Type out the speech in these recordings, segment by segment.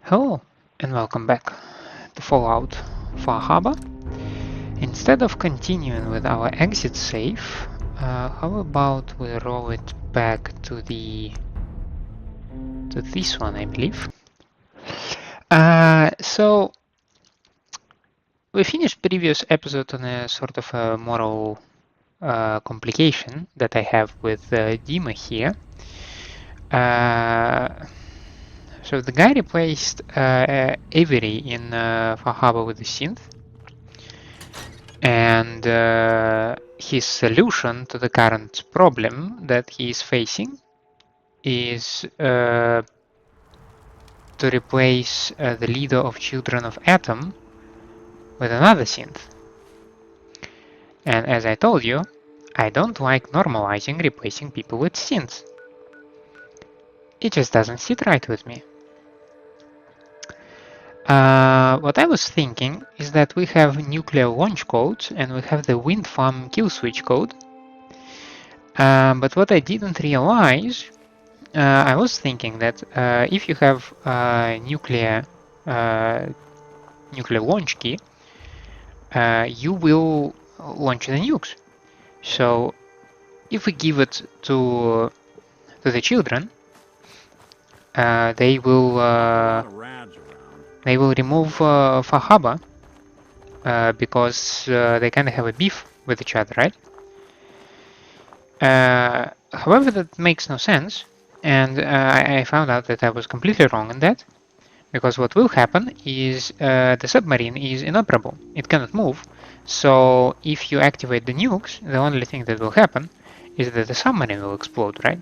Hello and welcome back to Fallout Far Harbor. Instead of continuing with our exit save, how about we roll it back to this one, I believe. So we finished previous episode on a sort of a moral complication that I have with DiMA here. So the guy replaced Avery in Far Harbor with the synth. And his solution to the current problem that he is facing is to replace the leader of Children of Atom with another synth. And as I told you, I don't like normalizing replacing people with synths. It just doesn't sit right with me. What I was thinking is that we have nuclear launch codes and we have the wind farm kill switch code. But what I didn't realize, I was thinking that if you have nuclear launch key, you will launch the nukes. So if we give it to the children, they will remove Far Harbor because they kind of have a beef with each other, right? However, that makes no sense, and I found out that I was completely wrong in that, because what will happen is the submarine is inoperable. It cannot move, so if you activate the nukes, the only thing that will happen is that the submarine will explode, right?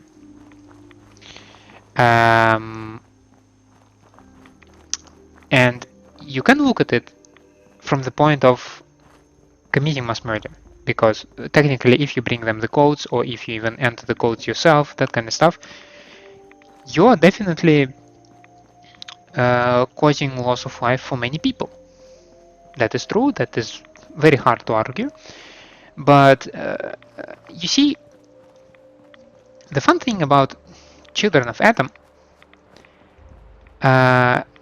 And you can look at it from the point of committing mass murder, because technically if you bring them the codes, or if you even enter the codes yourself, that kind of stuff, you are definitely causing loss of life for many people. That is true, that is very hard to argue. But you see, the fun thing about Children of Atom,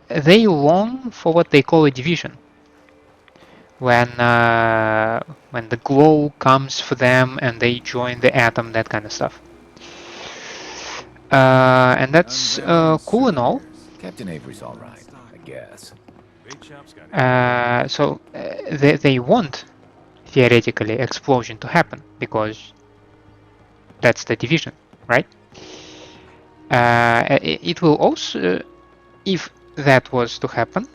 they long for what they call a division. When the glow comes for them and they join the atom, that kind of stuff. And that's cool and all. Captain Avery's all right, I guess. So they want, theoretically, explosion to happen, because that's the division, right? It will also, if that was to happen,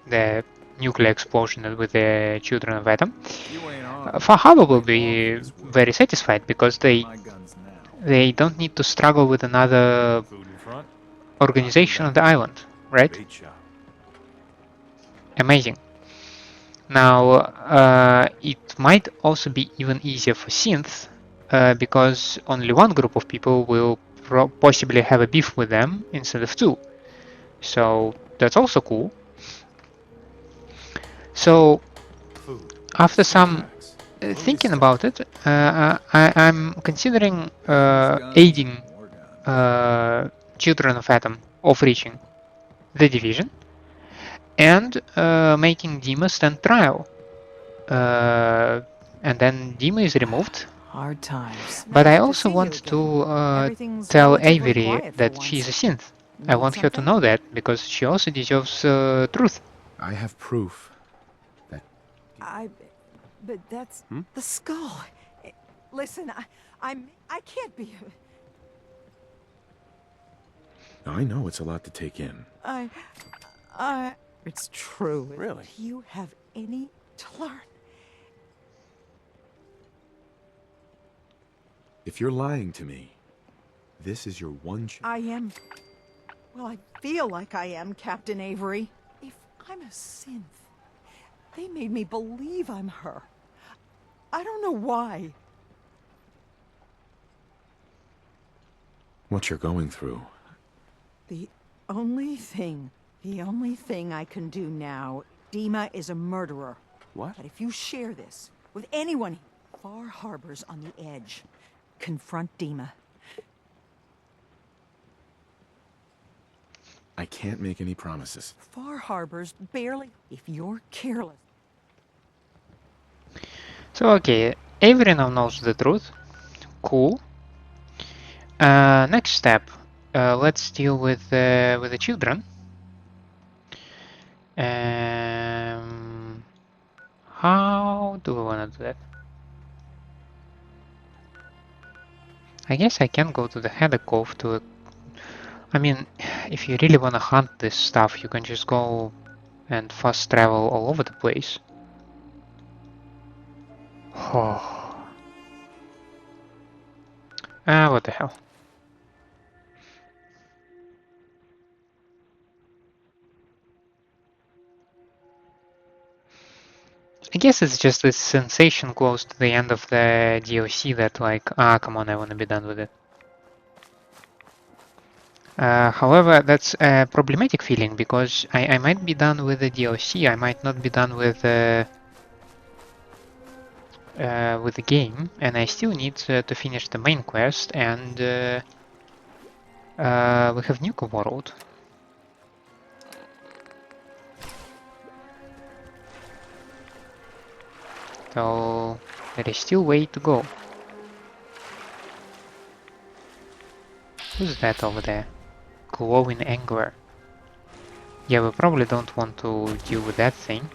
the nuclear explosion with the Children of Atom, Far Harbor will be very satisfied, because they don't need to struggle with another organization on the island, right? Amazing. Now, it might also be even easier for synths, because only one group of people will possibly have a beef with them instead of two. So that's also cool. So after some thinking about it, I'm considering aiding Children of Atom of reaching the division and making DiMA stand trial. And then DiMA is removed. Hard times. But I also want to tell Avery that she's a synth. I want her to know that, because she also deserves truth. I have proof. But that's the skull. Listen, I can't be. I know it's a lot to take in. It's true. Really? If you have any to learn. If you're lying to me, this is your one chance. I am. Well, I feel like I am, Captain Avery. If I'm a synth, they made me believe I'm her. I don't know why. What you're going through. The only thing I can do now, DiMA is a murderer. What? But if you share this with anyone, Far Harbor's on the edge. Confront DiMA. I can't make any promises. Far Harbor's barely... If you're careless... So okay, Avery now knows the truth. Cool. Next step, let's deal with the children. How do we want to do that? I guess I can go to the header cove to... I mean, if you really want to hunt this stuff, you can just go and fast travel all over the place. Oh. What the hell. I guess it's just this sensation close to the end of the DLC that like, come on, I want to be done with it. However, that's a problematic feeling because I might be done with the DLC, I might not be done with the game, and I still need to finish the main quest, and we have Nuka World. So there is still way to go. Who's that over there? Glowing angler. Yeah, we probably don't want to deal with that thing.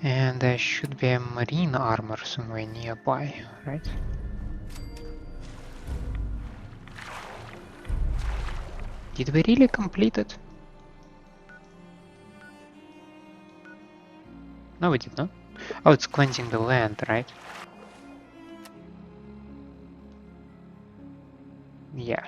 And there should be a marine armor somewhere nearby, right? Did we really complete it? No, we did not. Oh, it's cleansing the land, right? Yeah.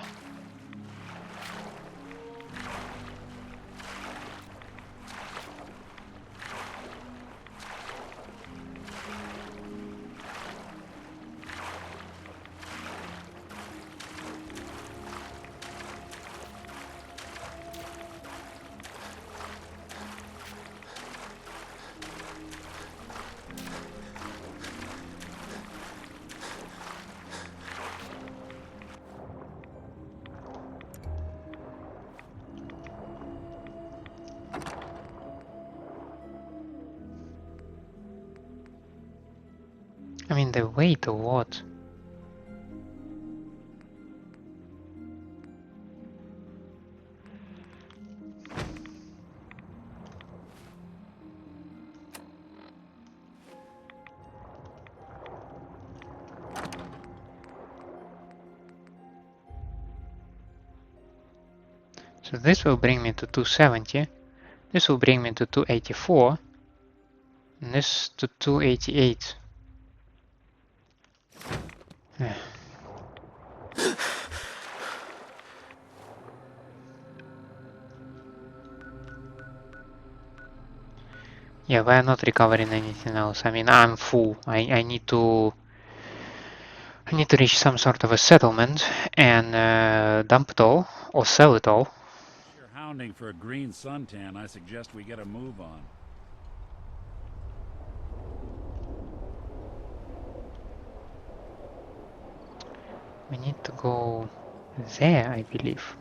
I mean, they wait a lot. So this will bring me to 270. This will bring me to 284. And this to 288. Yeah, we're not recovering anything else. I mean, I'm full. I need to reach some sort of a settlement and dump it all or sell it all. If you're hounding for a green suntan, I suggest we get a move on. We need to go there, I believe.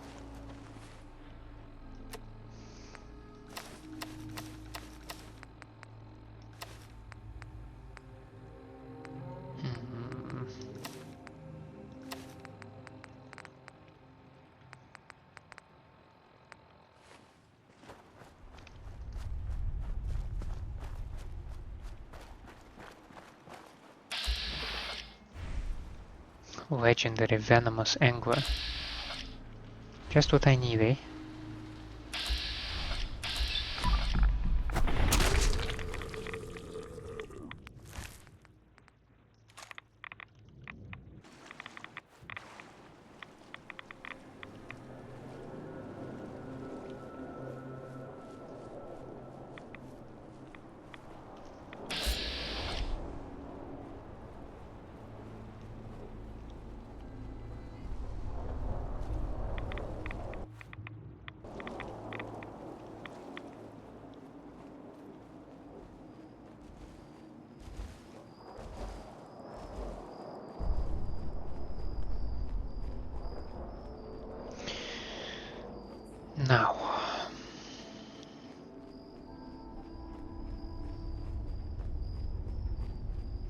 Legendary venomous angler. Just what I need, eh? Now,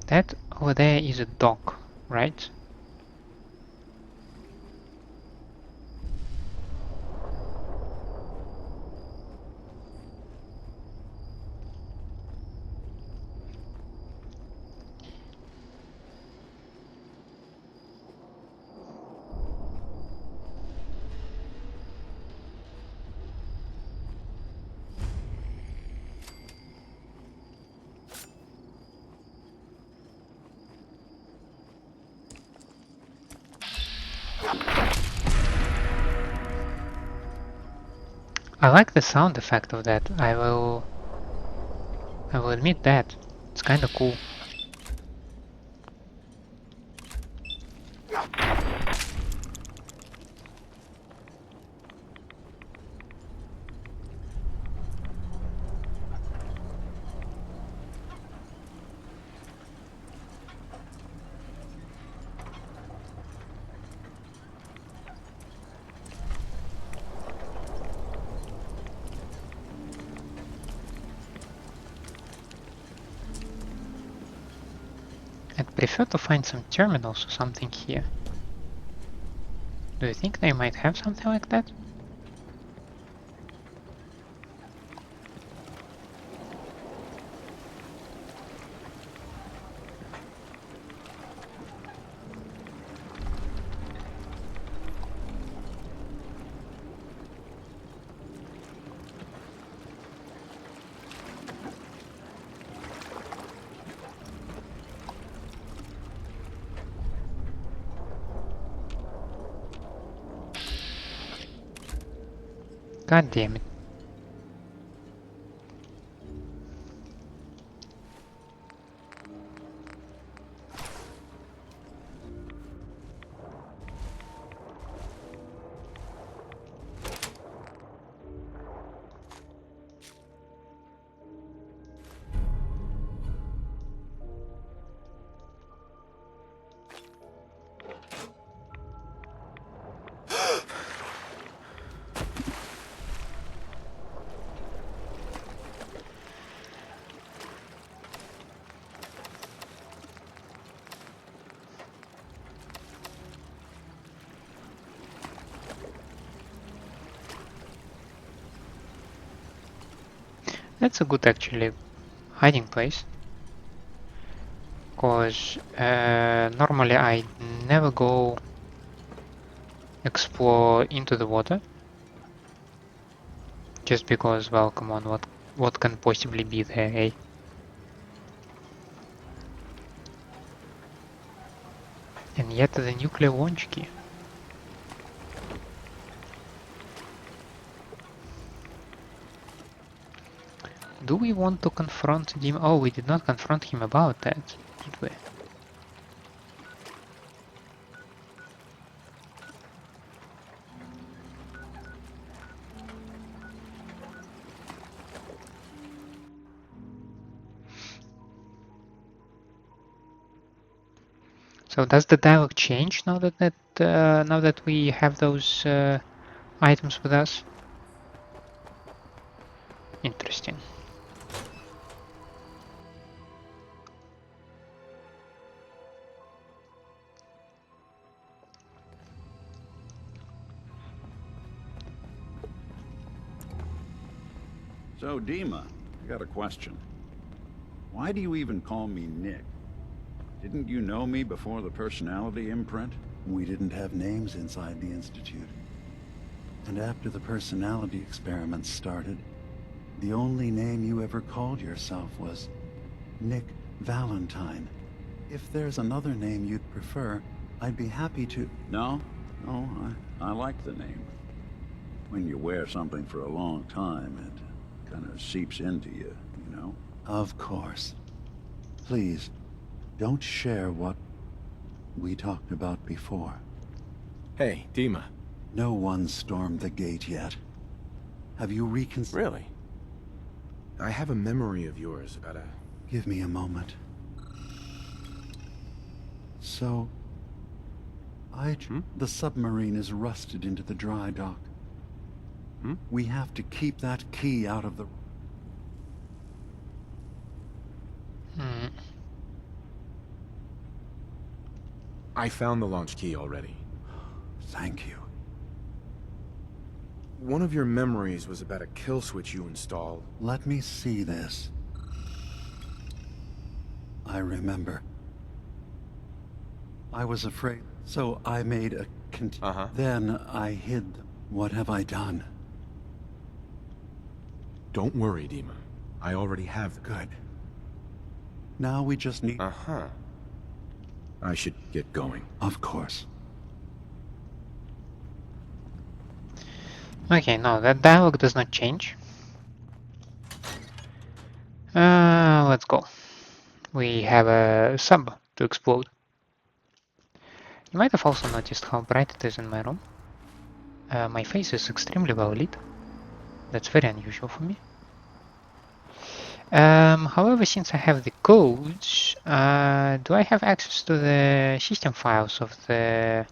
that over there is a dock, right? I like the sound effect of that. I will admit that. It's kinda cool. I'd prefer to find some terminals or something here. Do you think they might have something like that? God damn it. That's a good actually hiding place. Cause normally I never go explore into the water. Just because, well, come on, what can possibly be there, eh? And yet the nuclear launch key. Do we want to confront DiMA? Oh, we did not confront him about that, did we? So does the dialogue change now that we have those items with us? Interesting. So, DiMA, I got a question. Why do you even call me Nick? Didn't you know me before the personality imprint? We didn't have names inside the Institute. And after the personality experiments started, the only name you ever called yourself was Nick Valentine. If there's another name you'd prefer, I'd be happy to... No, I like the name. When you wear something for a long time, it kind of seeps into you, you know? Of course. Please, don't share what we talked about before. Hey, DiMA. No one stormed the gate yet. Have you reconsidered? Really? I have a memory of yours about a... Give me a moment. So... The submarine is rusted into the dry dock. We have to keep that key out of the... I found the launch key already. Thank you. One of your memories was about a kill switch you installed. Let me see this. I remember. I was afraid, so I made a Then I hid them. What have I done? Don't worry, DiMA. I already have them. Good. Now we just need... I should get going. Of course. Okay, no, that dialogue does not change. Let's go. We have a sub to explode. You might have also noticed how bright it is in my room. My face is extremely well lit. That's very unusual for me. However, since I have the codes, do I have access to the system files of the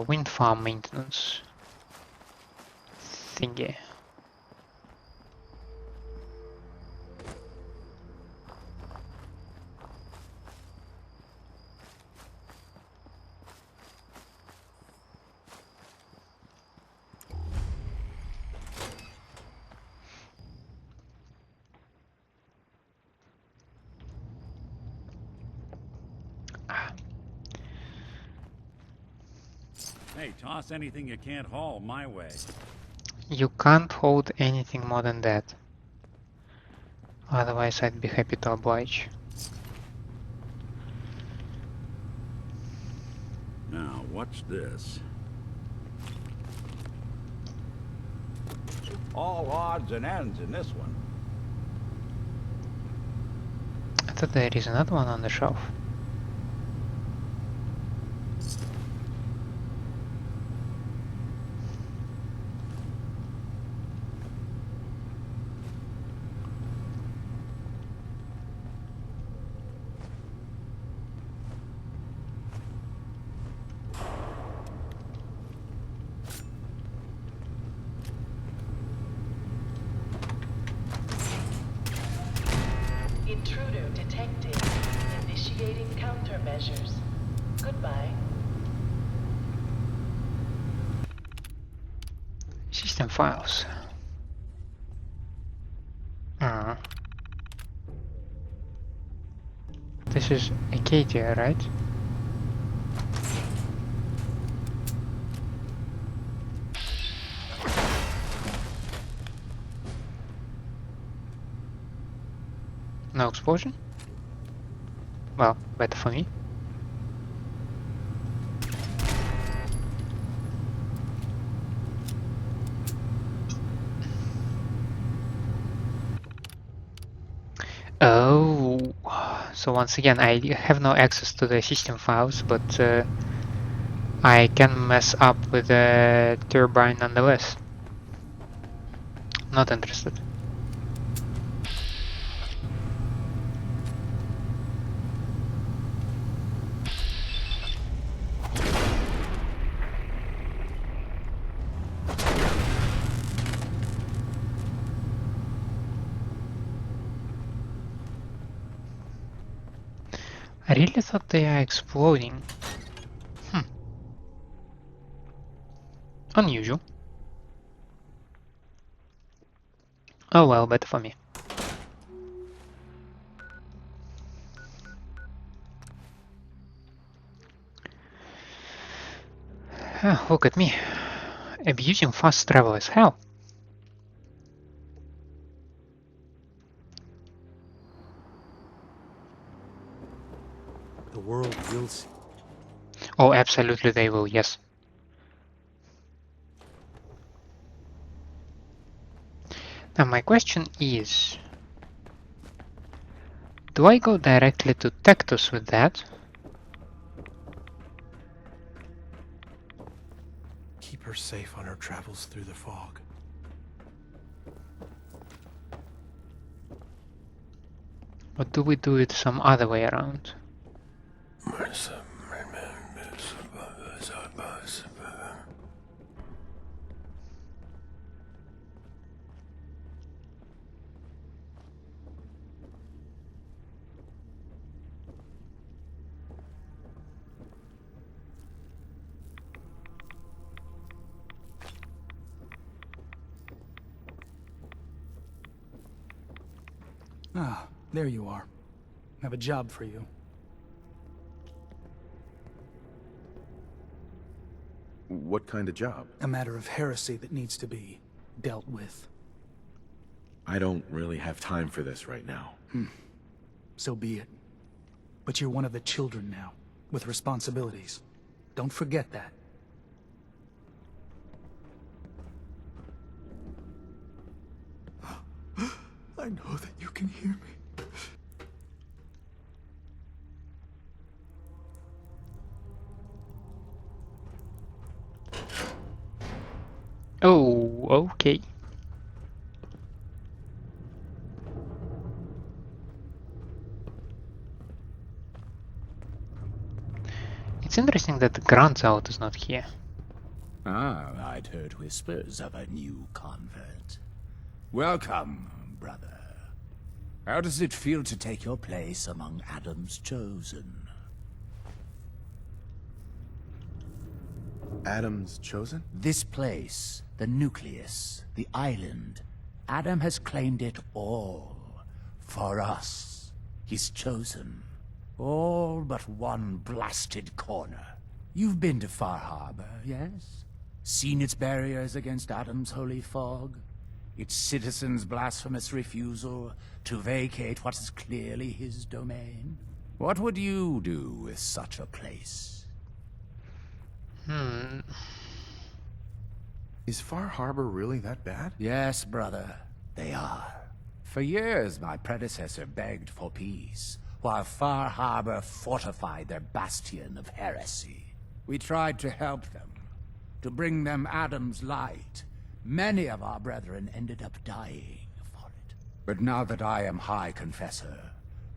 wind farm maintenance thingy? Hey, toss anything you can't haul my way. You can't hold anything more than that. Otherwise, I'd be happy to oblige. Now, what's this? All odds and ends in this one. I thought there is another one on the shelf. Intruder detected. Initiating countermeasures. Goodbye. System files. This is Acadia, right? No explosion? Well, better for me. Oh, so once again, I have no access to the system files, but I can mess up with the turbine nonetheless. Not interested. I really thought they are exploding. Unusual. Oh well, better for me. Look at me. Abusing fast travel as hell. The world will see. Oh, absolutely they will, yes. Now my question is, do I go directly to Tectus with that? Keep her safe on her travels through the fog. Or do we do it some other way around? Ah, there you are. I have a job for you. What kind of job? A matter of heresy that needs to be dealt with. I don't really have time for this right now. So be it. But you're one of the children now, with responsibilities. Don't forget that. I know that you can hear me. Oh, okay. It's interesting that the Grand's out is not here. Ah, I'd heard whispers of a new convert. Welcome, brother. How does it feel to take your place among Adam's chosen? Adam's chosen? This place, the Nucleus, the island, Adam has claimed it all. For us, his chosen. All but one blasted corner. You've been to Far Harbor, yes? Seen its barriers against Adam's holy fog? Its citizens' blasphemous refusal to vacate what is clearly his domain? What would you do with such a place? Is Far Harbor really that bad? Yes, brother, they are. For years, my predecessor begged for peace, while Far Harbor fortified their bastion of heresy. We tried to help them, to bring them Adam's light. Many of our brethren ended up dying for it. But now that I am High Confessor,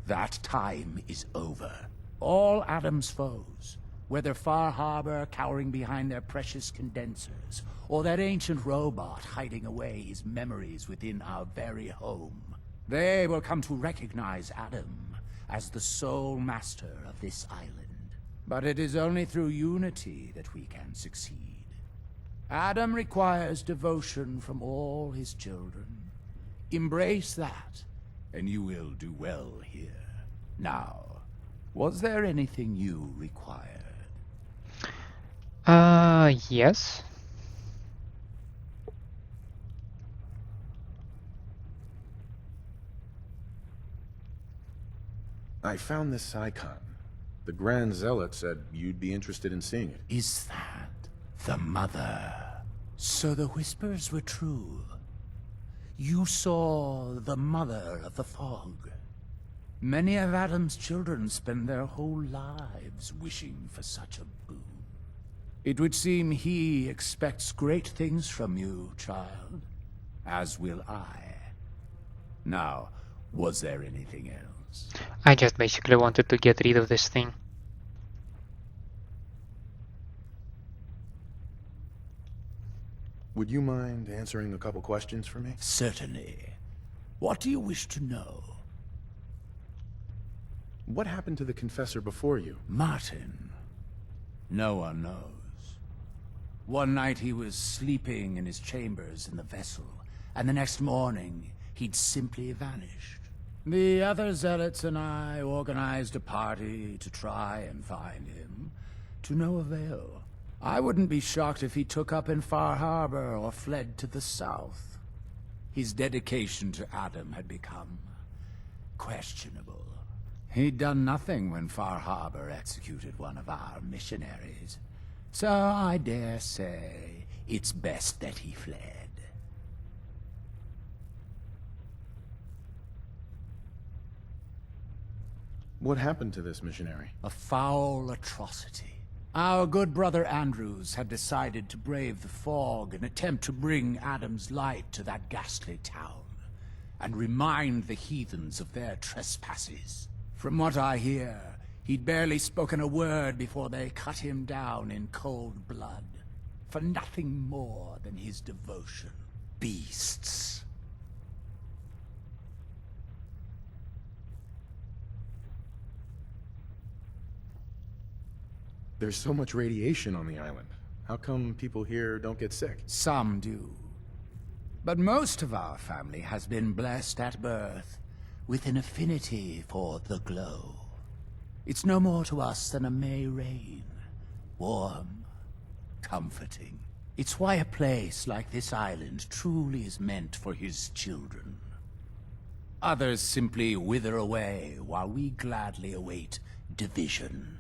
that time is over. All Adam's foes, whether Far Harbor cowering behind their precious condensers, or that ancient robot hiding away his memories within our very home, they will come to recognize Adam as the sole master of this island. But it is only through unity that we can succeed. Adam requires devotion from all his children. Embrace that, and you will do well here. Now, was there anything you required? Yes. I found this icon. The Grand Zealot said you'd be interested in seeing it. Is that the mother? So the whispers were true. You saw the mother of the fog. Many of Adam's children spend their whole lives wishing for such a boon. It would seem he expects great things from you, child. As will I. Now, was there anything else? I just basically wanted to get rid of this thing. Would you mind answering a couple questions for me? Certainly. What do you wish to know? What happened to the Confessor before you? Martin. No one knows. One night he was sleeping in his chambers in the vessel, and the next morning he'd simply vanished. The other zealots and I organized a party to try and find him, to no avail. I wouldn't be shocked if he took up in Far Harbor or fled to the south. His dedication to Adam had become questionable. He'd done nothing when Far Harbor executed one of our missionaries. So I dare say it's best that he fled. What happened to this missionary? A foul atrocity. Our good brother Andrews had decided to brave the fog and attempt to bring Adam's light to that ghastly town, and remind the heathens of their trespasses. From what I hear, he'd barely spoken a word before they cut him down in cold blood, for nothing more than his devotion. Beasts. There's so much radiation on the island. How come people here don't get sick? Some do. But most of our family has been blessed at birth with an affinity for the glow. It's no more to us than a May rain. Warm, comforting. It's why a place like this island truly is meant for his children. Others simply wither away while we gladly await division.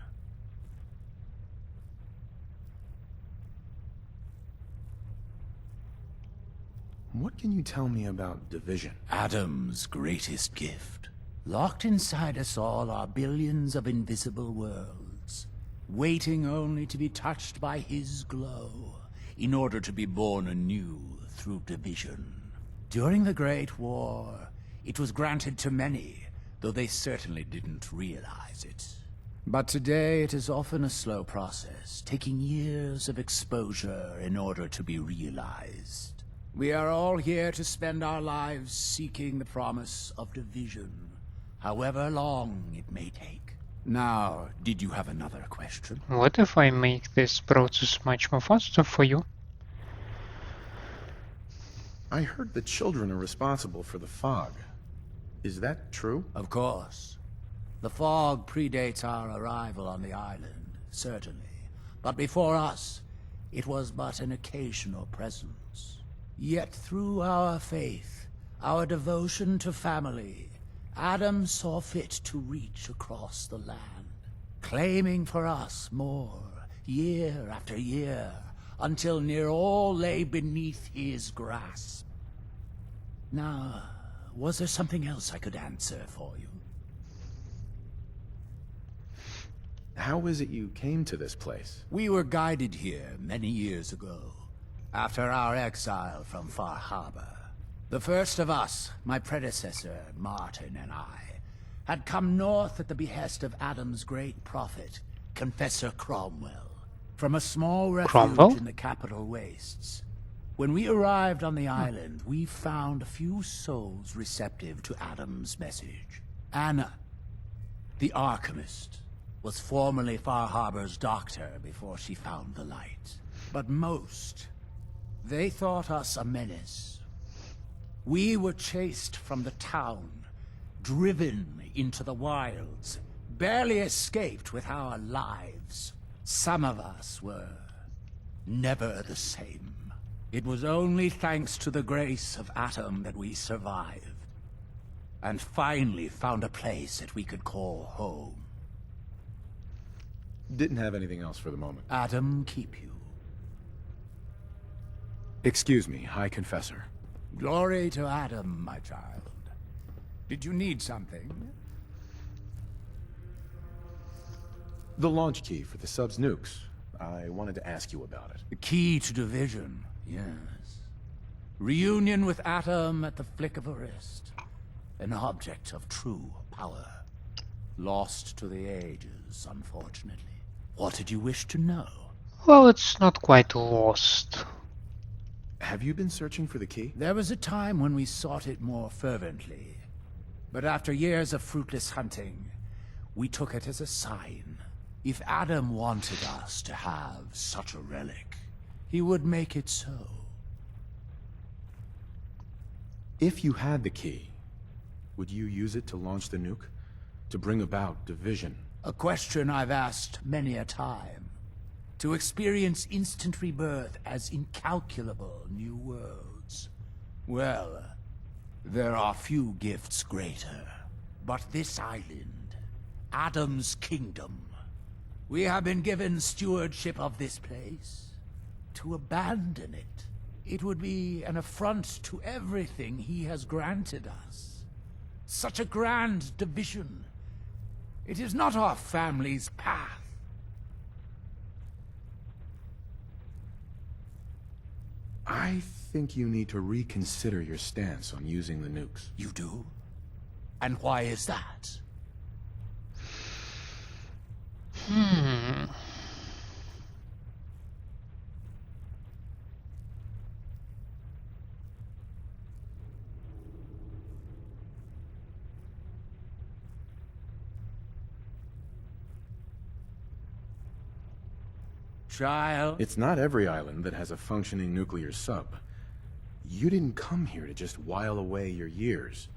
What can you tell me about division? Adam's greatest gift. Locked inside us all are billions of invisible worlds, waiting only to be touched by his glow, in order to be born anew through division. During the Great War, it was granted to many, though they certainly didn't realize it. But today it is often a slow process, taking years of exposure in order to be realized. We are all here to spend our lives seeking the promise of division, however long it may take. Now, did you have another question? What if I make this process much more faster for you? I heard the children are responsible for the fog. Is that true? Of course. The fog predates our arrival on the island, certainly. But before us, it was but an occasional presence. Yet through our faith, our devotion to family, Adam saw fit to reach across the land, claiming for us more, year after year, until near all lay beneath his grasp. Now, was there something else I could answer for you? How is it you came to this place? We were guided here many years ago, after our exile from Far Harbor. The first of us, my predecessor, Martin, and I, had come north at the behest of Adam's great prophet, Confessor Cromwell, from a small refuge in the capital wastes. When we arrived on the island, we found a few souls receptive to Adam's message. Anna, the alchemist, was formerly Far Harbor's doctor before she found the light. But most, they thought us a menace. We were chased from the town, driven into the wilds, barely escaped with our lives. Some of us were never the same. It was only thanks to the grace of Adam that we survived, and finally found a place that we could call home. Didn't have anything else for the moment. Adam keep you. Excuse me, High Confessor. Glory to Adam, my child. Did you need something? The launch key for the sub's nukes. I wanted to ask you about it. The key to division, yes. Reunion with Adam at the flick of a wrist. An object of true power. Lost to the ages, unfortunately. What did you wish to know? Well, it's not quite lost. Have you been searching for the key? There was a time when we sought it more fervently. But after years of fruitless hunting, we took it as a sign. If Adam wanted us to have such a relic, he would make it so. If you had the key, would you use it to launch the nuke? To bring about division? A question I've asked many a time. to experience instant rebirth as incalculable new worlds. Well, there are few gifts greater, but this island, Adam's kingdom, we have been given stewardship of this place. To abandon it, it would be an affront to everything he has granted us. Such a grand division. It is not our family's path. I think you need to reconsider your stance on using the nukes. You do? And why is that? Child. It's not every island that has a functioning nuclear sub. You didn't come here to just while away your years.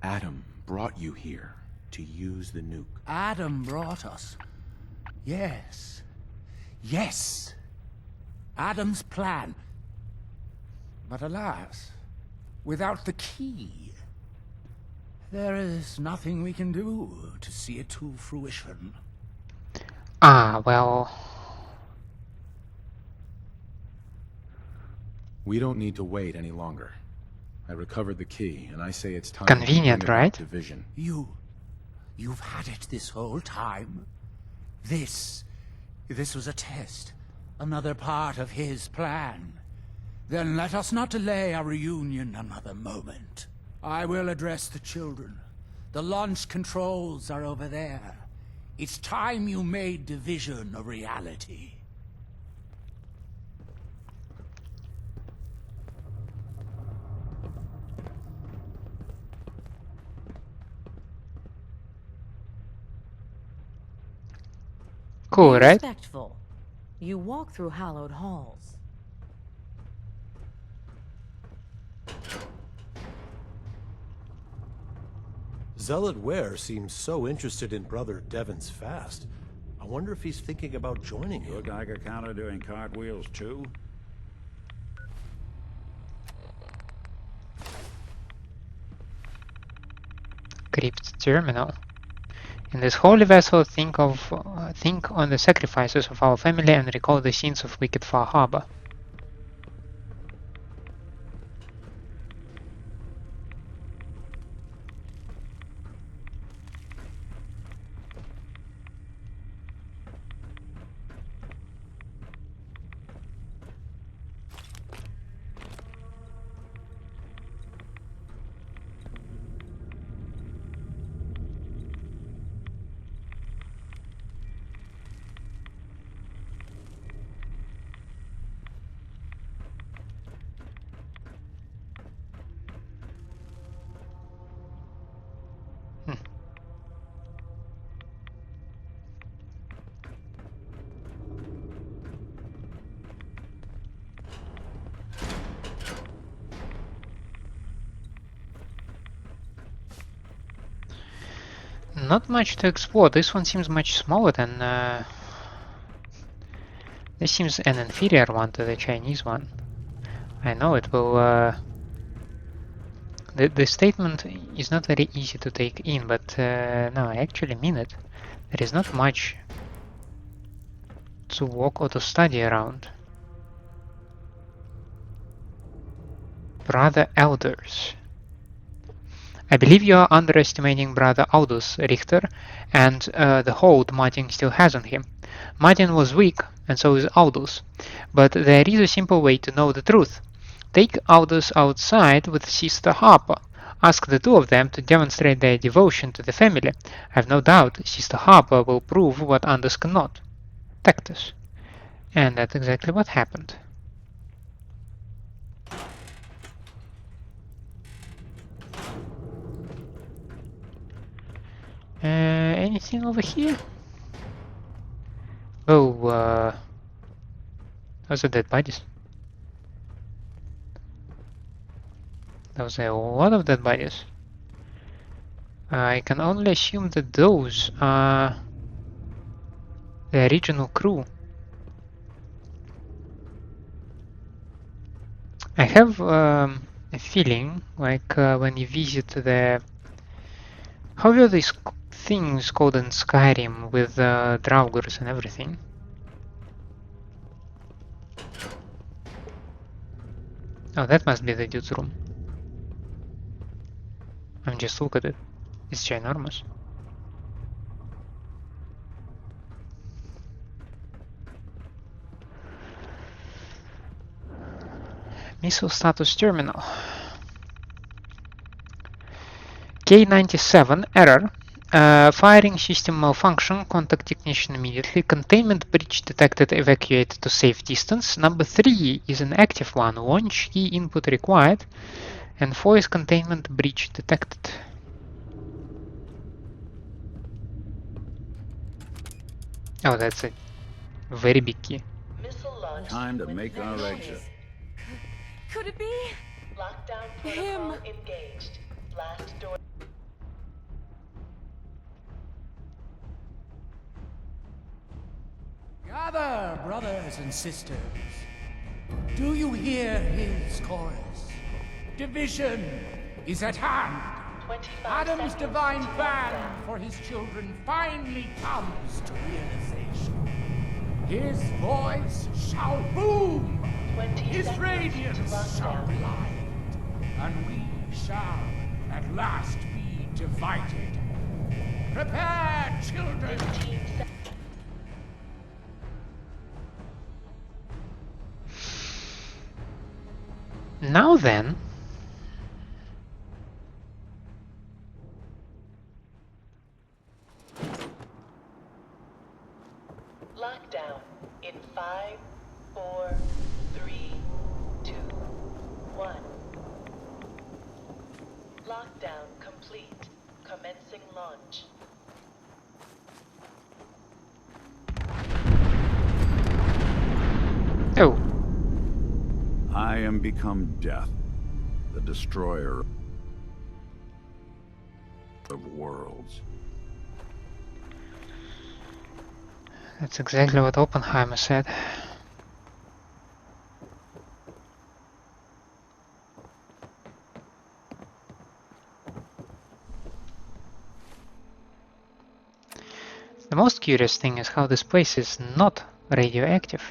Adam brought you here to use the nuke. Adam brought us. Yes. Yes. Adam's plan. But alas, without the key, there is nothing we can do to see it to fruition. Ah, well... We don't need to wait any longer. I recovered the key, and I say it's time Convenient, to bring about right? Division. You've had it this whole time? This was a test. Another part of his plan. Then let us not delay our reunion another moment. I will address the children. The launch controls are over there. It's time you made division a reality. Cool, Be right? respectful. You walk through hallowed halls. Zealot Ware seems so interested in Brother Devon's fast. I wonder if he's thinking about joining Your him. Geiger counter doing cartwheels too? Crypt terminal. In this holy vessel, think on the sacrifices of our family and recall the scenes of wicked Far Harbor. Not much to explore. This one seems much smaller than... This seems an inferior one to the Chinese one. I know it will... The statement is not very easy to take in, but no, I actually mean it. There is not much to walk or to study around. Brother Elders. I believe you are underestimating Brother Aldous, Richter, and the hold Martin still has on him. Martin was weak, and so is Aldous. But there is a simple way to know the truth. Take Aldous outside with Sister Harper. Ask the two of them to demonstrate their devotion to the family. I have no doubt Sister Harper will prove what Aldous cannot. Tactus. And that's exactly what happened. Anything over here? Oh, those are dead bodies. Those are a lot of dead bodies. I can only assume that those are the original crew. have a feeling like when you visit the... How were these things called in Skyrim with Draugrs and everything? Oh, that must be the dude's room. I mean, just look at it. It's ginormous. Missile status terminal. K97 error. Firing system malfunction. Contact technician immediately. Containment breach detected. Evacuate to safe distance. Number 3 is an active one. Launch key input required. And 4 is containment breach detected. Oh, that's a very big key. Time to make our exit. Could it be? Lockdown protocol engaged. Blast door. Gather, brothers and sisters. Do you hear his chorus? Division is at hand. Adam's divine plan for his children finally comes to realization. His voice shall boom. His radiance shall light. And we shall at last be divided. Prepare, children. Now then, Lockdown in 5, 4, 3, 2, 1. Lockdown complete. Commencing launch. oh, I am become death, the destroyer of worlds. that's exactly what Oppenheimer said. The most curious thing is how this place is not radioactive.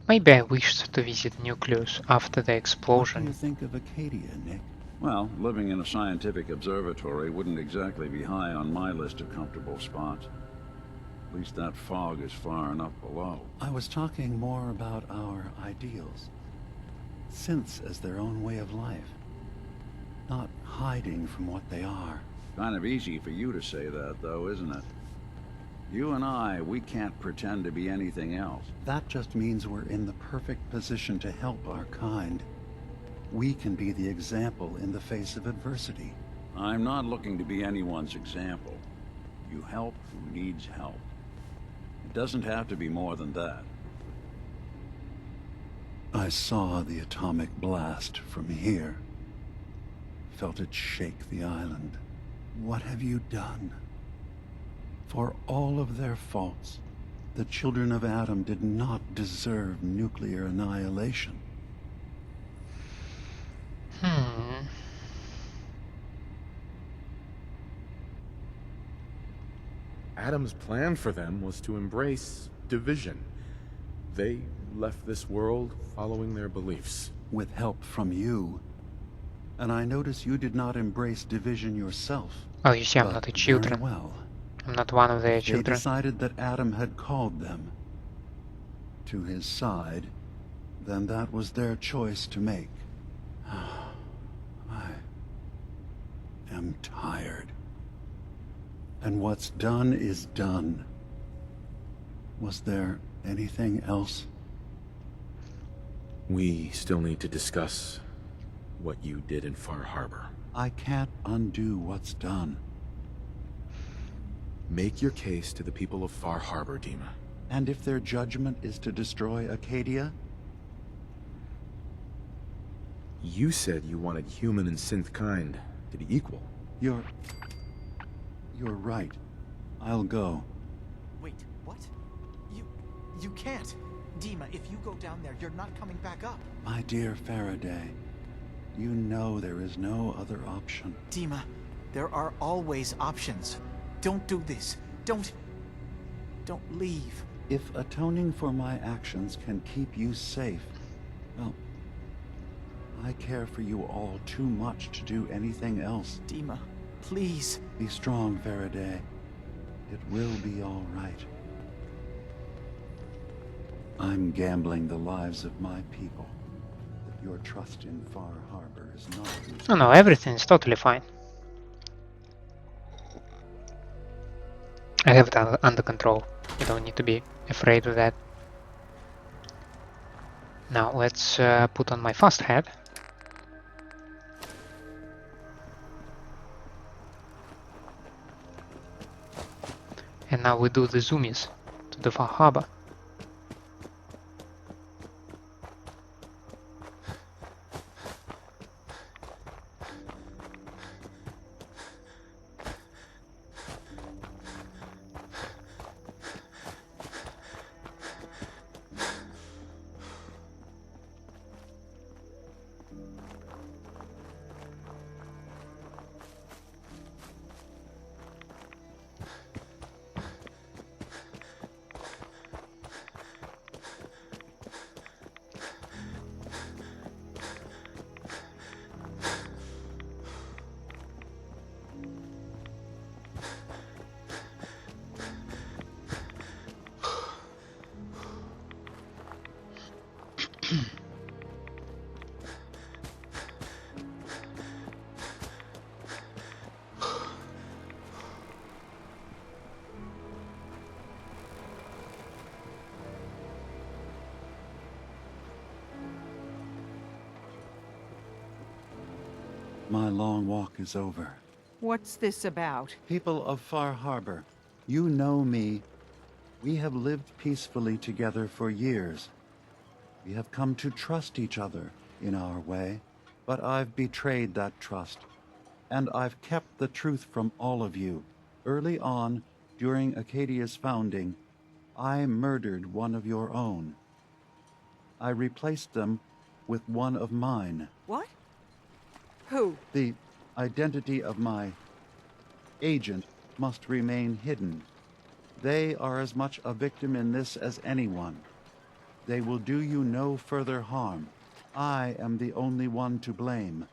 Maybe I wished to visit Nucleus after the explosion. What do you think of Acadia, Nick? Well, living in a scientific observatory wouldn't exactly be high on my list of comfortable spots. At least that fog is far enough below. I was talking more about our ideals. Synths as their own way of life. Not hiding from what they are. Kind of easy for you to say that, though, isn't it? You and I, we can't pretend to be anything else. That just means we're in the perfect position to help our kind. We can be the example in the face of adversity. I'm not looking to be anyone's example. You help who needs help. It doesn't have to be more than that. I saw the atomic blast from here. Felt it shake the island. What have you done? For all of their faults, the children of Adam did not deserve nuclear annihilation. Adam's plan for them was to embrace division. They left this world following their beliefs. With help from you. And I notice you did not embrace division yourself. Oh, you see, I'm not a children. Well. I'm not one of their They children. decided that Adam had called them to his side, then that was their choice to make. I am tired. And what's done is done. Was there anything else? We still need to discuss what you did in Far Harbor. I can't undo what's done. Make your case to the people of Far Harbor, DiMA. And if their judgment is to destroy Acadia? You said you wanted human and synth kind to be equal. You're right. I'll go. Wait, what? You can't. DiMA, if you go down there, you're not coming back up. My dear Faraday, you know there is no other option. DiMA, there are always options. Don't do this. Don't leave. If atoning for my actions can keep you safe, well, I care for you all too much to do anything else. DiMA, please. Be strong, Faraday. It will be all right. I'm gambling the lives of my people. But your trust in Far Harbor is not... Oh no, everything's totally fine. I have it under control. You don't need to be afraid of that. Now let's put on my fast hat. And now we do the zoomies to the Far Harbor. My long walk is over. What's this about? People of Far Harbor, you know me. We have lived peacefully together for years. We have come to trust each other in our way, but I've betrayed that trust, and I've kept the truth from all of you. Early on, during Acadia's founding, I murdered one of your own. I replaced them with one of mine. What? Who? The identity of my agent must remain hidden. They are as much a victim in this as anyone. They will do you no further harm. I am the only one to blame.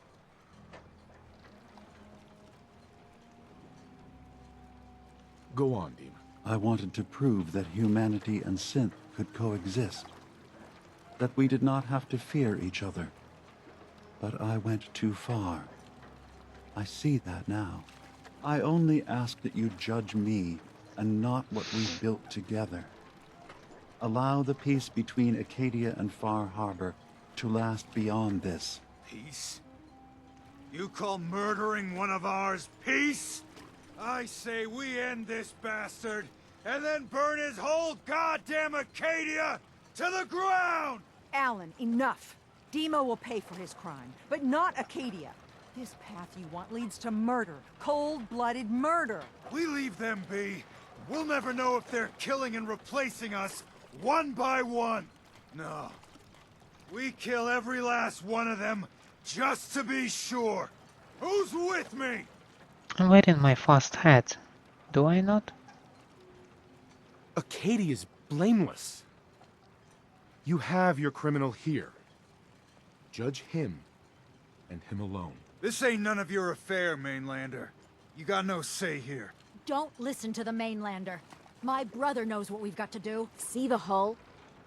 Go on, DiMA. I wanted to prove that humanity and synth could coexist. That we did not have to fear each other. But I went too far. I see that now. I only ask that you judge me and not what we built together. Allow the peace between Acadia and Far Harbor to last beyond this. Peace? You call murdering one of ours peace? I say we end this bastard and then burn his whole goddamn Acadia to the ground! Alan, enough. DiMA will pay for his crime, but not Acadia. This path you want leads to murder. Cold-blooded murder. We leave them be. We'll never know if they're killing and replacing us one by one. No. We kill every last one of them just to be sure. Who's with me? I'm wearing my fast hat. Do I not? Acadia is blameless. You have your criminal here. Judge him, and him alone. This ain't none of your affair, Mainlander. You got no say here. Don't listen to the Mainlander. My brother knows what we've got to do. See the hull?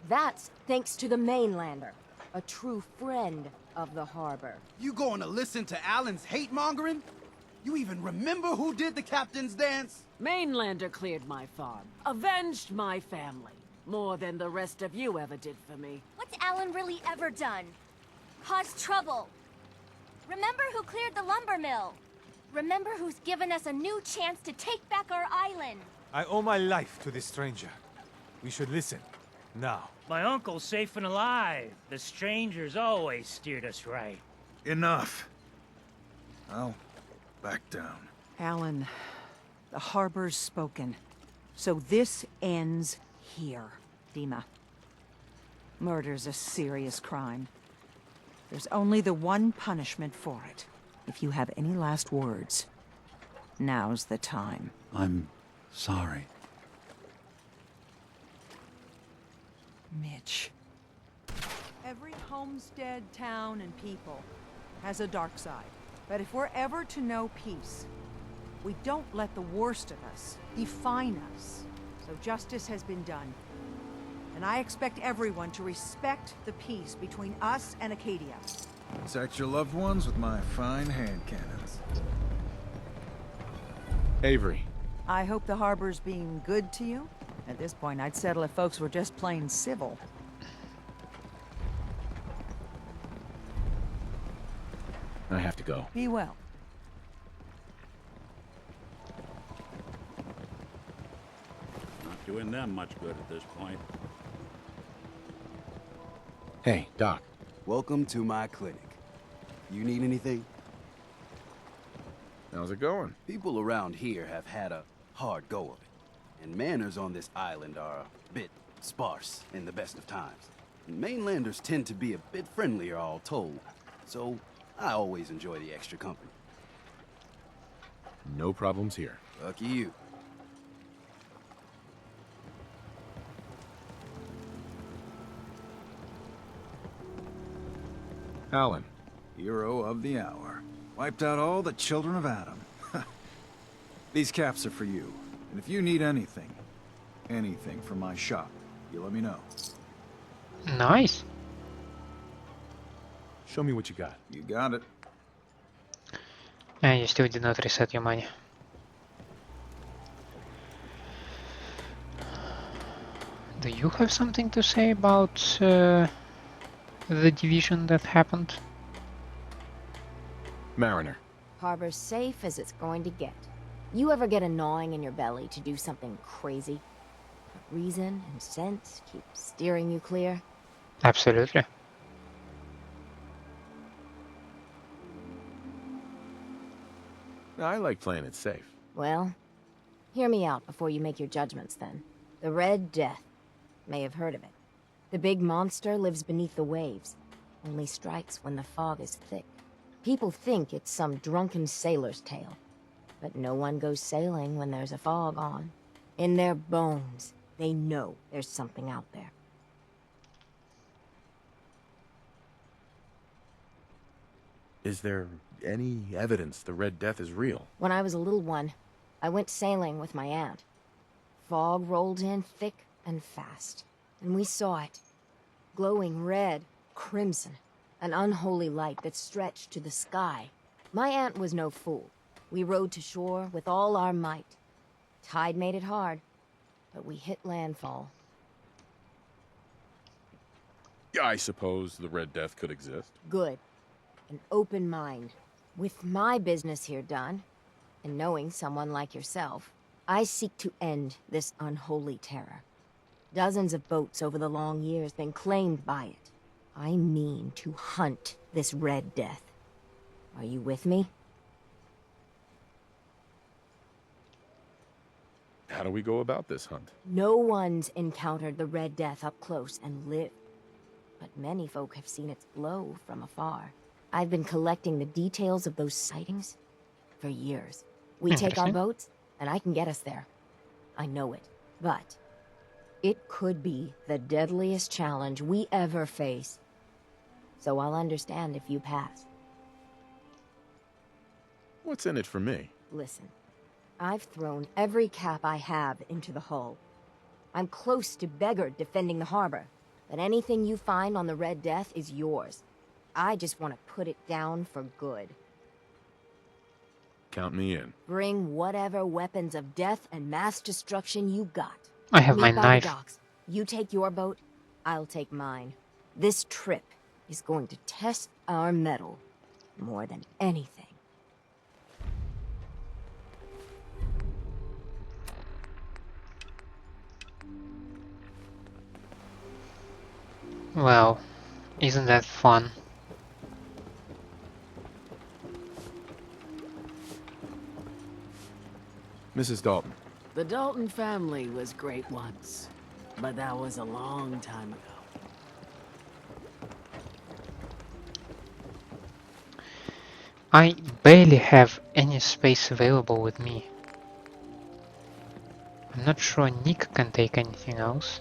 That's thanks to the Mainlander. A true friend of the harbor. You going to listen to Alan's hate-mongering? You even remember who did the captain's dance? Mainlander cleared my farm, avenged my family. More than the rest of you ever did for me. What's Alan really ever done? Caused trouble. Remember who cleared the lumber mill. Remember who's given us a new chance to take back our island. I owe my life to this stranger. We should listen. Now. My uncle's safe and alive. The stranger's always steered us right. Enough. I'll back down. Alan, the harbor's spoken. So this ends here, DiMA. Murder's a serious crime. There's only the one punishment for it. If you have any last words, now's the time. I'm sorry. Mitch. Every homestead, town, and people has a dark side. But if we're ever to know peace, we don't let the worst of us define us. So justice has been done. And I expect everyone to respect the peace between us and Acadia. Protect your loved ones with my fine hand cannons. Avery. I hope the harbor's being good to you. At this point, I'd settle if folks were just plain civil. I have to go. Be well. Not doing them much good at this point. Hey, Doc. Welcome to my clinic. You need anything? How's it going? People around here have had a hard go of it. And manners on this island are a bit sparse in the best of times. Mainlanders tend to be a bit friendlier, all told. So I always enjoy the extra company. No problems here. Lucky you. Alan. Hero of the hour. Wiped out all the children of Adam. These caps are for you. And if you need anything from my shop, you let me know. Nice. Show me what you got. You got it. And you still did not reset your money. Do you have something to say about the division that happened? Mariner. Harbor's safe as it's going to get. You ever get a gnawing in your belly to do something crazy? But reason and sense keep steering you clear? Absolutely. I like playing it safe. Well, hear me out before you make your judgments then. The Red Death. May have heard of it. The big monster lives beneath the waves. Only strikes when the fog is thick. People think it's some drunken sailor's tale. But no one goes sailing when there's a fog on. In their bones, they know there's something out there. Is there any evidence the Red Death is real? When I was a little one, I went sailing with my aunt. Fog rolled in thick and fast, and we saw it. Glowing red, crimson, an unholy light that stretched to the sky. My aunt was no fool. We rowed to shore with all our might. Tide made it hard, but we hit landfall. I suppose the Red Death could exist. Good. An open mind. With my business here done, and knowing someone like yourself, I seek to end this unholy terror. Dozens of boats over the long years been claimed by it. I mean to hunt this Red Death. Are you with me? How do we go about this hunt? No one's encountered the Red Death up close and lived. But many folk have seen its glow from afar. I've been collecting the details of those sightings for years. We take our boats, and I can get us there. I know it. But it could be the deadliest challenge we ever face. So I'll understand if you pass. What's in it for me? Listen, I've thrown every cap I have into the hull. I'm close to beggar defending the harbor, but anything you find on the Red Death is yours. I just want to put it down for good. Count me in. Bring whatever weapons of death and mass destruction you got. I have my Meet by the knife. docks. You take your boat, I'll take mine. This trip is going to test our mettle more than anything. Well, isn't that fun? Mrs. Dalton. The Dalton family was great once, but that was a long time ago. I barely have any space available with me. I'm not sure Nick can take anything else.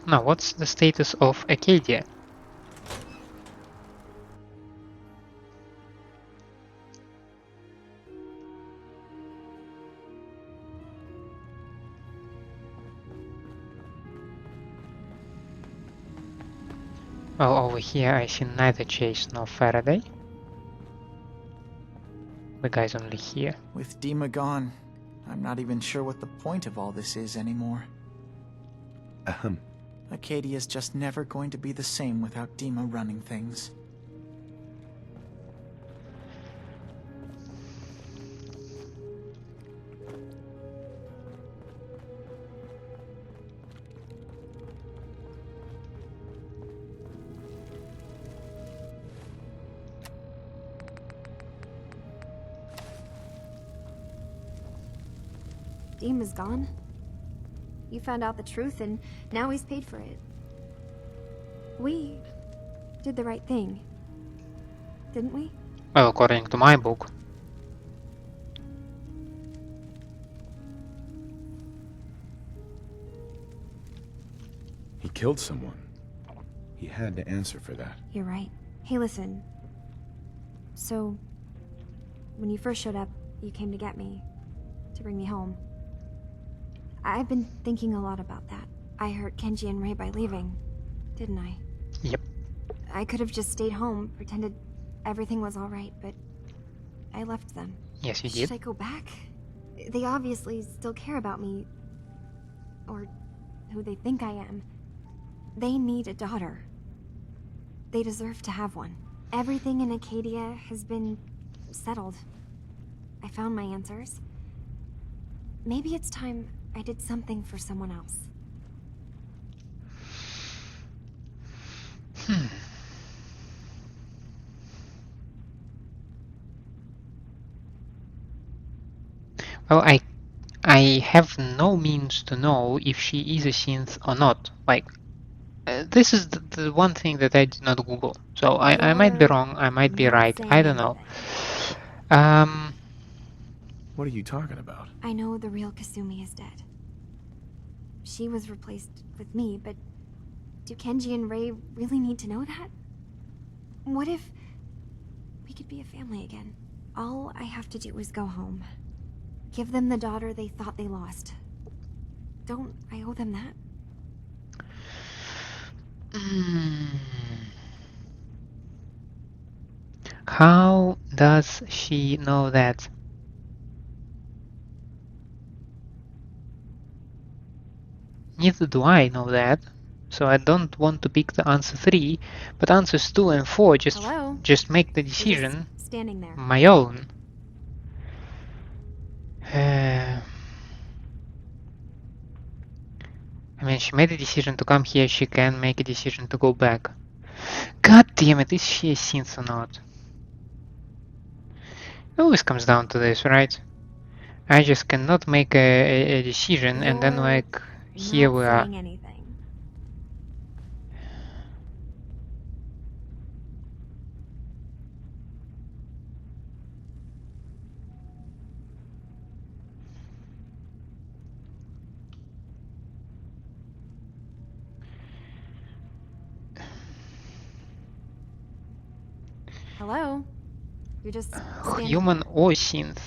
Now, what's the status of Acadia? Well, over here I see neither Chase nor Faraday. The guy's only here. With DiMA gone, I'm not even sure what the point of all this is anymore. Acadia's just never going to be the same without DiMA running things. DiMA's gone. You found out the truth and now he's paid for it. We did the right thing, didn't we? Well, according to my book. He killed someone. He had to answer for that. You're right. Hey, listen. So, when you first showed up, you came to get me, to bring me home. I've been thinking a lot about that. I hurt Kenji and Ray by leaving, didn't I? Yep. I could have just stayed home, pretended everything was alright, but I left them. Yes, you did. Should I go back? They obviously still care about me. Or who they think I am. They need a daughter. They deserve to have one. Everything in Acadia has been settled. I found my answers. Maybe it's time I did something for someone else. Well, I have no means to know if she is a synth or not. Like, this is the one thing that I did not Google. So I might be wrong, I might be right, I don't know. What are you talking about? I know the real Kasumi is dead. She was replaced with me, but do Kenji and Ray really need to know that? What if we could be a family again? All I have to do is go home. Give them the daughter they thought they lost. Don't I owe them that? How does she know that? Neither do I know that, so I don't want to pick the answer 3, but answers 2 and 4 just make the decision standing there. my own. I mean, she made a decision to come here, she can make a decision to go back. God damn it, is she a synth or not? It always comes down to this, right? I just cannot make a decision and then like, here we are. Anything. Hello? You're just standing Human there. or synth?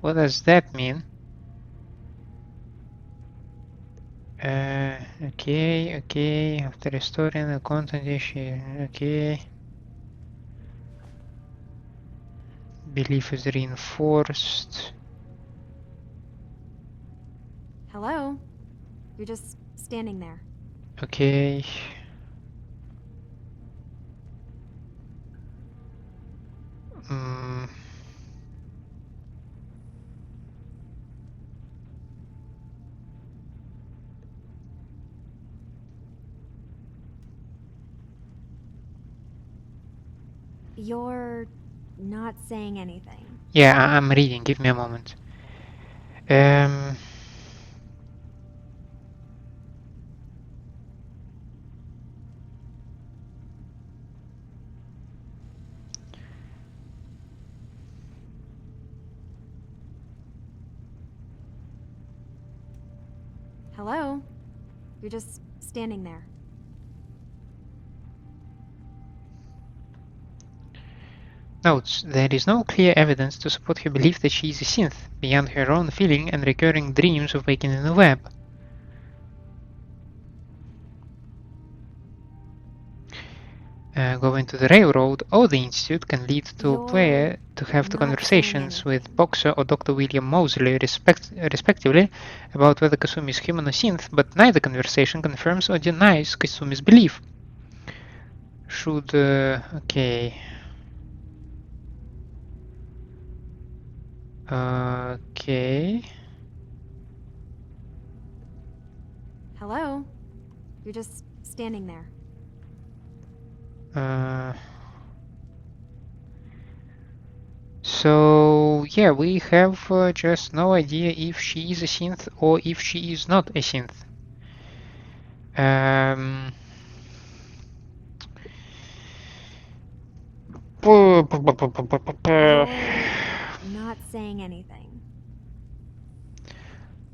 What does that mean? Okay. After restoring the content issue, okay. Belief is reinforced. Hello? You're just standing there. Okay. Mm. You're not saying anything. Yeah, I'm reading. Give me a moment. Hello? You're just standing there. Notes: there is no clear evidence to support her belief that she is a synth, beyond her own feeling and recurring dreams of waking in the web. Going to the railroad or the institute can lead to a player to have the conversations with Boxer or Dr. William Mosley respectively about whether Kasumi is human or synth, but neither conversation confirms or denies Kasumi's belief. Should... okay... Okay... Hello? You're just standing there. So yeah, we have just no idea if she is a synth or if she is not a synth. You're not saying anything.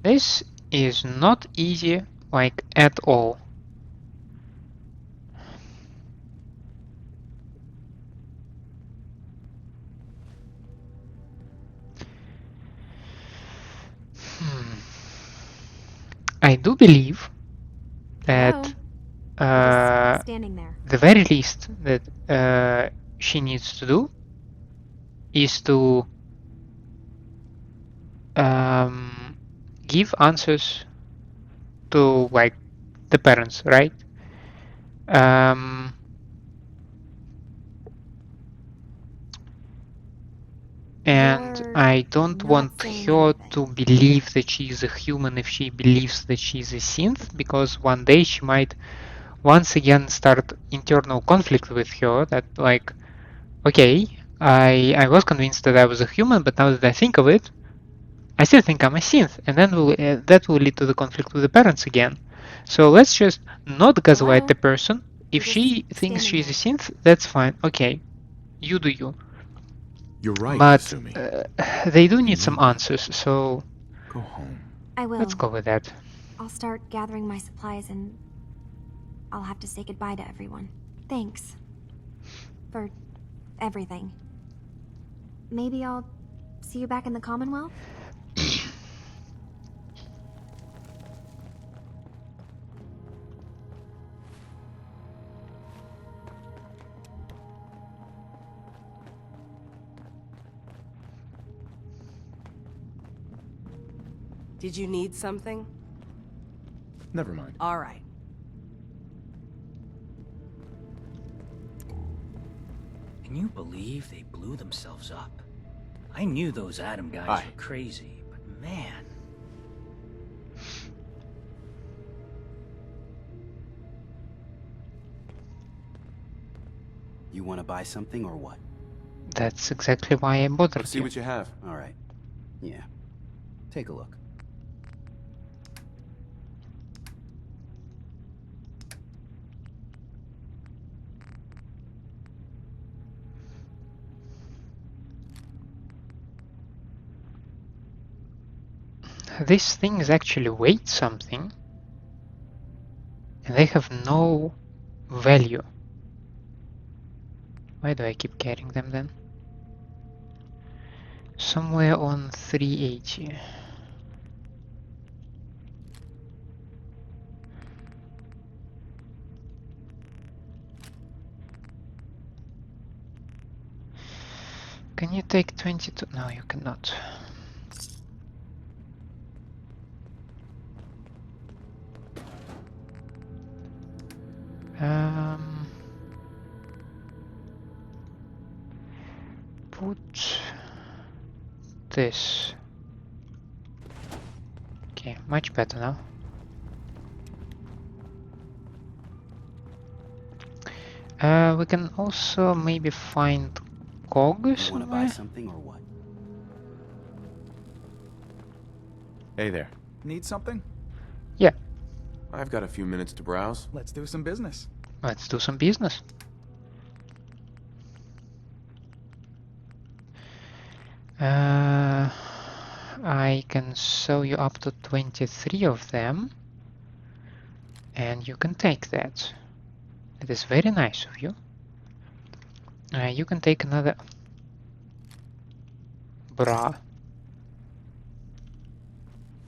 This is not easy, like, at all. I do believe that Standing there. the very least that she needs to do is to give answers to, like, the parents, right? And I don't want her to believe that she is a human if she believes that she is a synth, because one day she might once again start internal conflict with her that, like, okay, I was convinced that I was a human, but now that I think of it, I still think I'm a synth, and then that will lead to the conflict with the parents again. So let's just not gaslight the person. If she thinks she's a synth, that's fine. Okay, you do you. You're right, but Kasumi. They do need some answers, so go home. I will. Let's go with that. I'll start gathering my supplies and I'll have to say goodbye to everyone. Thanks. For everything. Maybe I'll see you back in the Commonwealth? Did you need something? Never mind. All right. Can you believe they blew themselves up? I knew those Atom guys were crazy, but man... You want to buy something or what? That's exactly why I bothered you. See what you have. All right. Yeah. Take a look. These things actually weigh something, and they have no value. Why do I keep carrying them then? Somewhere on 380. Can you take 22? No, you cannot. Put this. Okay, much better now. We can also maybe find cogs. You want to buy something or what? Hey there. Need something? Yeah. I've got a few minutes to browse. Let's do some business. Let's do some business. I can sell you up to 23 of them, and you can take that. It is very nice of you. You can take another bra.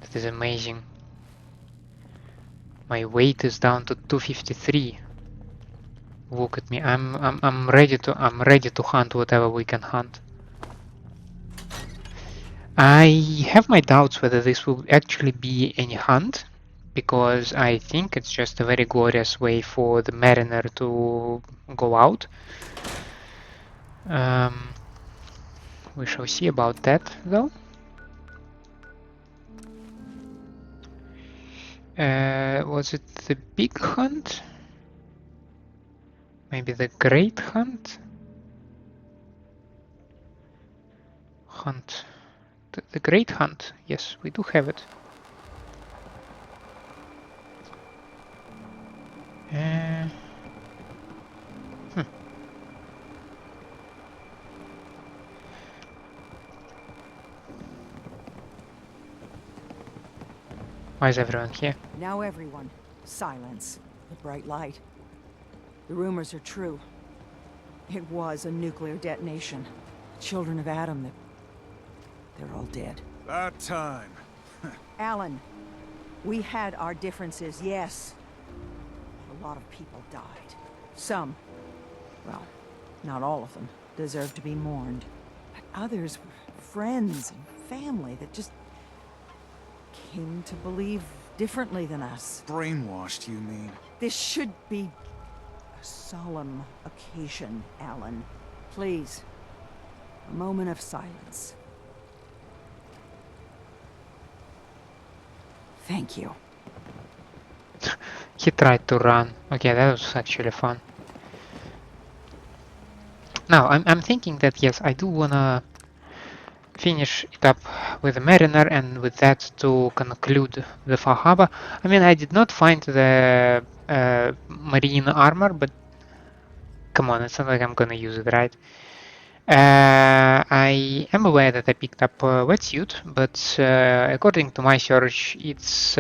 That is amazing. My weight is down to 253. Look at me. I'm ready to hunt whatever we can hunt. I have my doubts whether this will actually be any hunt, because I think it's just a very glorious way for the mariner to go out. We shall see about that, though. Was it the big hunt? Maybe the great hunt? Hunt. The great hunt. Yes, we do have it. Why is everyone here? Now everyone, silence. The bright light. The rumors are true. It was a nuclear detonation. Children of Adam, they're all dead. About time. Alan, we had our differences, yes. A lot of people died. Some, well, not all of them, deserve to be mourned. But others were friends and family that just came to believe differently than us. Brainwashed, you mean? This should be a solemn occasion, Alan. Please, a moment of silence. Thank you. He tried to run. Okay, that was actually fun. Now, I'm thinking that yes, I do wanna finish it up with the mariner, and with that to conclude the Far Harbor. I mean, I did not find the marine armor, but come on, it's not like I'm gonna use it, right? I am aware that I picked up a wetsuit, but according to my search, it's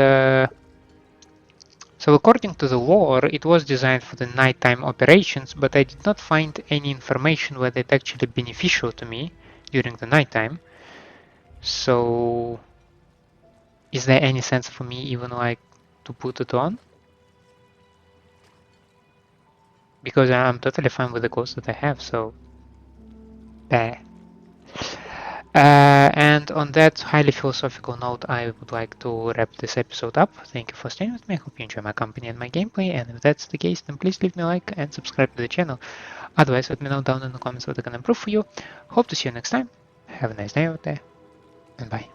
so according to the lore, it was designed for the nighttime operations, but I did not find any information whether it's actually beneficial to me during the nighttime. So, is there any sense for me even like to put it on? Because I'm totally fine with the clothes that I have, so and on that highly philosophical note, I would like to wrap this episode up. Thank you for staying with me. I hope you enjoy my company and my gameplay, and if that's the case, then please leave me a like and subscribe to the channel. Otherwise, let me know down in the comments what I can improve for you. Hope to see you next time. Have a nice day out there, and bye.